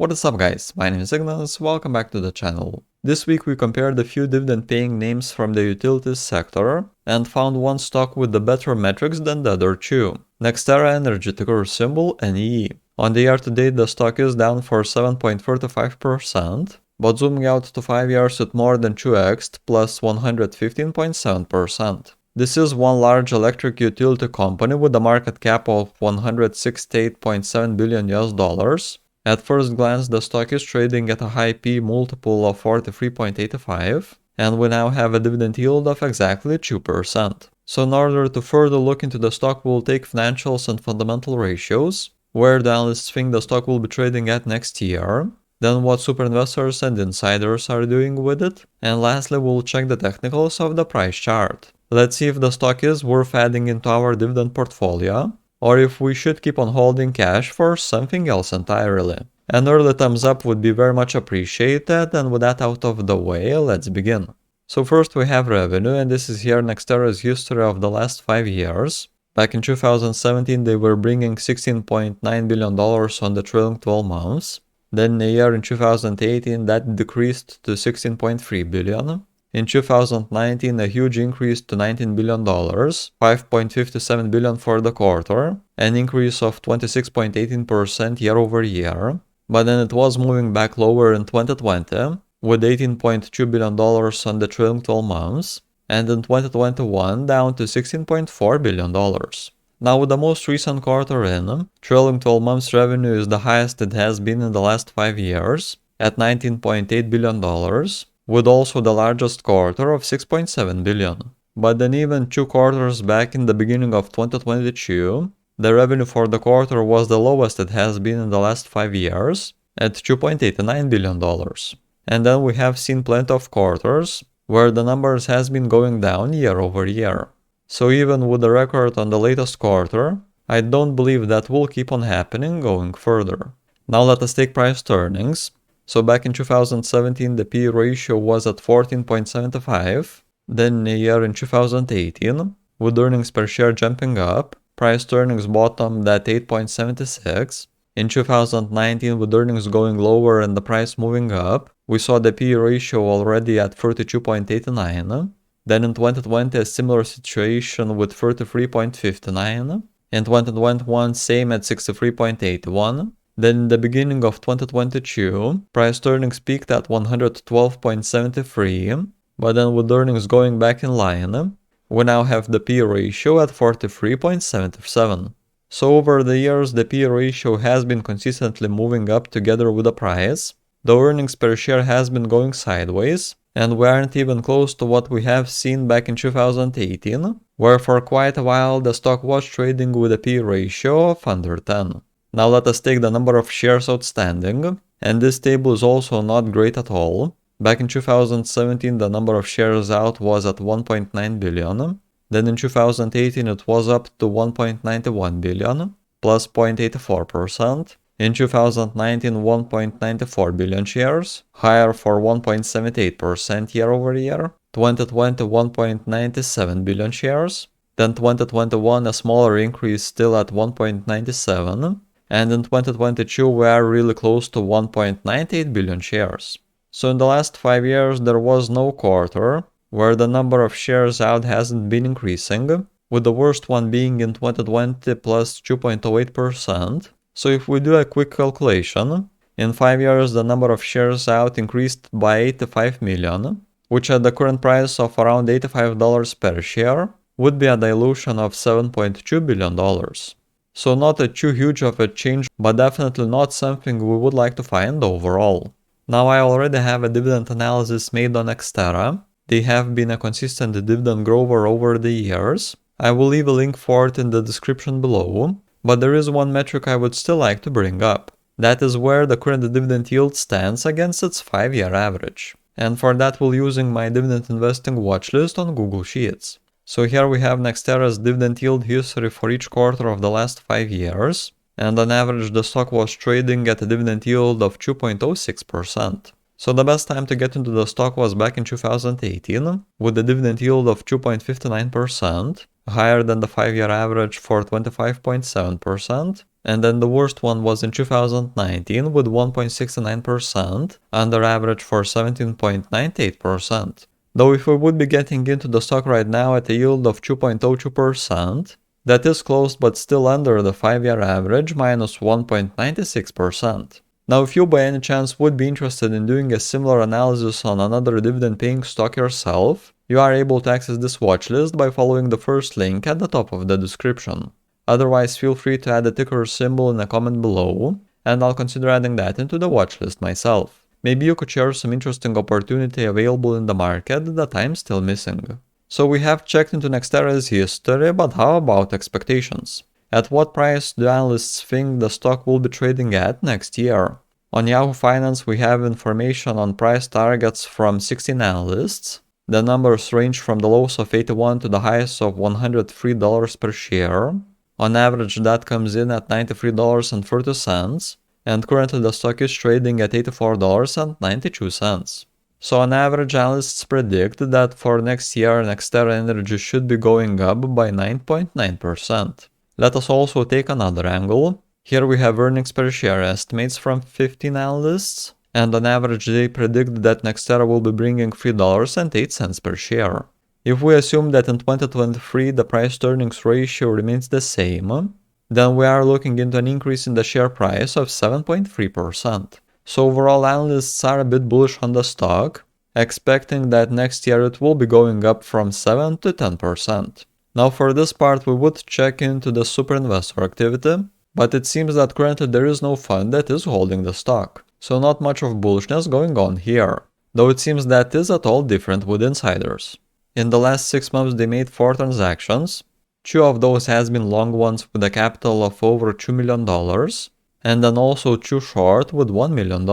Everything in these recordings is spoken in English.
What is up guys, my name is Ignas, welcome back to the channel. This week we compared a few dividend paying names from the utilities sector and found one stock with the better metrics than the other two. NextEra Energy, ticker symbol NEE. On the year to date the stock is down for 7.35%, but zooming out to 5 years with more than 2x plus 115.7%. This is one large electric utility company with a market cap of $168.7 billion US. At first glance, the stock is trading at a high P multiple of 43.85, and we now have a dividend yield of exactly 2%. So in order to further look into the stock, we'll take financials and fundamental ratios, where the analysts think the stock will be trading at next year, then what Superinvestors and insiders are doing with it, and lastly we'll check the technicals of the price chart. Let's see if the stock is worth adding into our dividend portfolio, or if we should keep on holding cash for something else entirely. An early thumbs up would be very much appreciated, and with that out of the way, let's begin. So first we have revenue, and this is here NextEra's history of the last 5 years. Back in 2017 they were bringing $16.9 billion on the trailing 12 months. Then a year in 2018 that decreased to $16.3 billion. In 2019, a huge increase to $19 billion, $5.57 billion for the quarter, an increase of 26.18% year over year. But then it was moving back lower in 2020, with $18.2 billion on the trailing 12 months, and in 2021 down to $16.4 billion. Now with the most recent quarter in, trailing 12 months revenue is the highest it has been in the last 5 years, at $19.8 billion. With also the largest quarter of $6.7 billion. But then even 2 quarters back in the beginning of 2022, the revenue for the quarter was the lowest it has been in the last 5 years, at $2.89 billion. And then we have seen plenty of quarters where the numbers has been going down year over year. So even with the record on the latest quarter, I don't believe that will keep on happening going further. Now let us take price to earnings. So back in 2017 the P/E ratio was at 14.75, then a year in 2018, with earnings per share jumping up, price to earnings bottomed at 8.76. In 2019 with earnings going lower and the price moving up, we saw the P/E ratio already at 32.89. Then in 2020 a similar situation with 33.59. In 2021 same at 63.81. Then in the beginning of 2022, price to earnings peaked at 112.73, but then with earnings going back in line, we now have the P/E ratio at 43.77. So over the years the P/E ratio has been consistently moving up together with the price, the earnings per share has been going sideways, and we aren't even close to what we have seen back in 2018, where for quite a while the stock was trading with a P/E ratio of under 10. Now let us take the number of shares outstanding, and this table is also not great at all. Back in 2017 the number of shares out was at 1.9 billion, then in 2018 it was up to 1.91 billion, plus 0.84%. In 2019 1.94 billion shares, higher for 1.78% year over year. 2020 1.97 billion shares, then 2021 a smaller increase still at 1.97. And in 2022 we are really close to 1.98 billion shares. So in the last 5 years there was no quarter where the number of shares out hasn't been increasing, with the worst one being in 2020 plus 2.08%. So if we do a quick calculation, in 5 years the number of shares out increased by 85 million, which at the current price of around $85 per share would be a dilution of $7.2 billion. So not too huge of a change, but definitely not something we would like to find overall. Now I already have a dividend analysis made on NextEra. They have been a consistent dividend grower over the years. I will leave a link for it in the description below, but there is one metric I would still like to bring up. That is where the current dividend yield stands against its 5-year average. And for that we're using my dividend investing watchlist on Google Sheets. So here we have NextEra's dividend yield history for each quarter of the last 5 years, and on average the stock was trading at a dividend yield of 2.06%. So the best time to get into the stock was back in 2018, with a dividend yield of 2.59%, higher than the 5-year average for 25.7%, and then the worst one was in 2019 with 1.69%, under average for 17.98%. Though if we would be getting into the stock right now at a yield of 2.02%, that is close but still under the 5-year average, minus 1.96%. Now if you by any chance would be interested in doing a similar analysis on another dividend-paying stock yourself, you are able to access this watchlist by following the first link at the top of the description. Otherwise, feel free to add a ticker symbol in a comment below, and I'll consider adding that into the watchlist myself. Maybe you could share some interesting opportunity available in the market that I'm still missing. So we have checked into NextEra's history, but how about expectations? At what price do analysts think the stock will be trading at next year? On Yahoo Finance, we have information on price targets from 16 analysts. The numbers range from the lows of 81 to the highs of $103 per share. On average, that comes in at $93.30, and currently the stock is trading at $84.92. So on average, analysts predict that for next year, NextEra Energy should be going up by 9.9%. Let us also take another angle. Here we have earnings per share estimates from 15 analysts, and on average they predict that NextEra will be bringing $3.08 per share. If we assume that in 2023 the price-to-earnings ratio remains the same, then we are looking into an increase in the share price of 7.3%. So overall, analysts are a bit bullish on the stock, expecting that next year it will be going up from 7 to 10%. Now for this part we would check into the Superinvestor activity, but it seems that currently there is no fund that is holding the stock, so not much of bullishness going on here, though it seems that is at all different with insiders. In the last 6 months they made 4 transactions, 2 of those has been long ones with a capital of over $2 million, and then also 2 short with $1 million.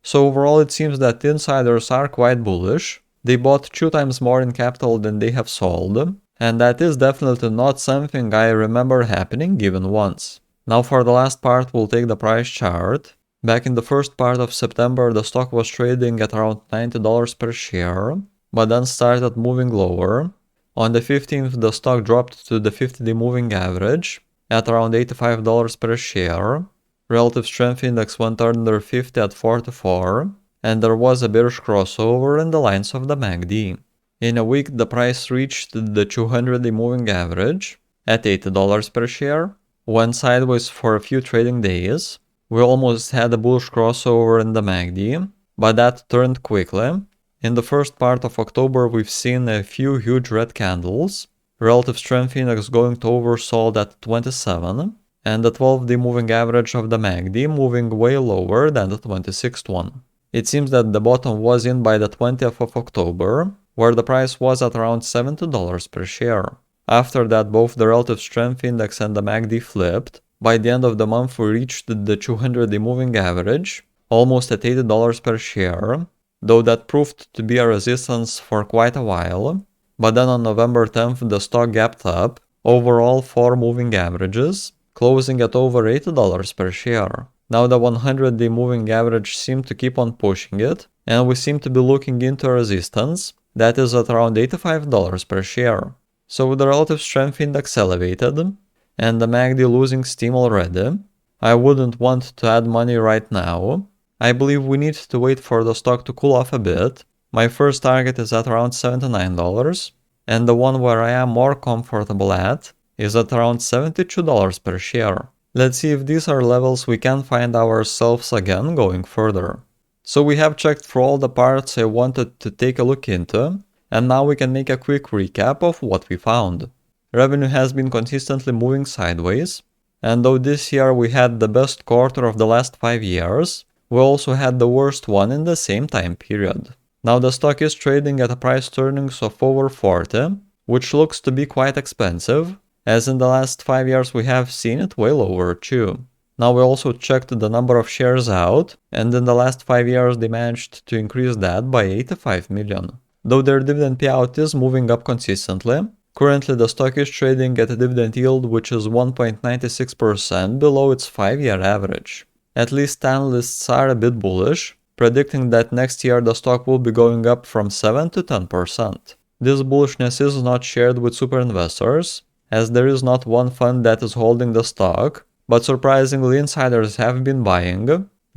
So overall it seems that insiders are quite bullish. They bought 2 times more in capital than they have sold, and that is definitely not something I remember happening even once. Now for the last part we'll take the price chart. Back in the first part of September the stock was trading at around $90 per share, but then started moving lower. On the 15th the stock dropped to the 50-day moving average at around $85 per share. Relative strength index went under 50 at 44, and there was a bearish crossover in the lines of the MACD. In a week, the price reached the 200-day moving average at $80 per share, went sideways for a few trading days. We almost had a bullish crossover in the MACD, but that turned quickly. In the first part of October, we've seen a few huge red candles, relative strength index going to oversold at 27, and the 12-day moving average of the MACD moving way lower than the 26th one. It seems that the bottom was in by the 20th of October, where the price was at around $70 per share. After that, both the relative strength index and the MACD flipped. By the end of the month, we reached the 200-day moving average, almost at $80 per share, though that proved to be a resistance for quite a while. But then on November 10th, the stock gapped up, overall 4 moving averages, closing at over $80 per share. Now the 100-day moving average seemed to keep on pushing it, and we seem to be looking into a resistance that is at around $85 per share. So with the relative strength index elevated, and the MACD losing steam already, I wouldn't want to add money right now. I believe we need to wait for the stock to cool off a bit. My first target is at around $79, and the one where I am more comfortable at is at around $72 per share. Let's see if these are levels we can find ourselves again going further. So we have checked through all the parts I wanted to take a look into, and now we can make a quick recap of what we found. Revenue has been consistently moving sideways, and though this year we had the best quarter of the last 5 years, we also had the worst one in the same time period. Now the stock is trading at a price-to-earnings of over 40, which looks to be quite expensive, as in the last 5 years we have seen it way lower too. Now we also checked the number of shares out, and in the last 5 years they managed to increase that by 85 million. Though their dividend payout is moving up consistently, currently the stock is trading at a dividend yield which is 1.96% below its 5-year average. At least analysts are a bit bullish, predicting that next year the stock will be going up from 7 to 10%. This bullishness is not shared with Superinvestors, as there is not one fund that is holding the stock, but surprisingly insiders have been buying,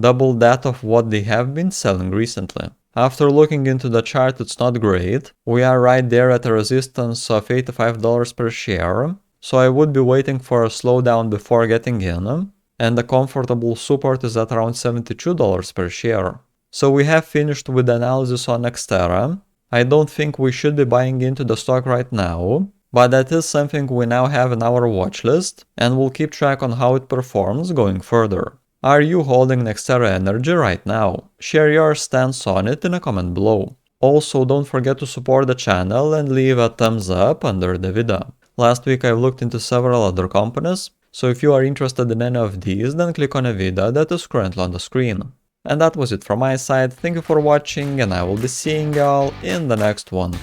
double that of what they have been selling recently. After looking into the chart, it's not great. We are right there at a resistance of $85 per share, so I would be waiting for a slowdown before getting in, and the comfortable support is at around $72 per share. So we have finished with the analysis on NextEra. I don't think we should be buying into the stock right now, but that is something we now have in our watch list, and we'll keep track on how it performs going further. Are you holding NextEra Energy right now? Share your stance on it in a comment below. Also, don't forget to support the channel and leave a thumbs up under the video. Last week I've looked into several other companies, so if you are interested in any of these, then click on a video that is currently on the screen. And that was it from my side. Thank you for watching, and I will be seeing y'all in the next one.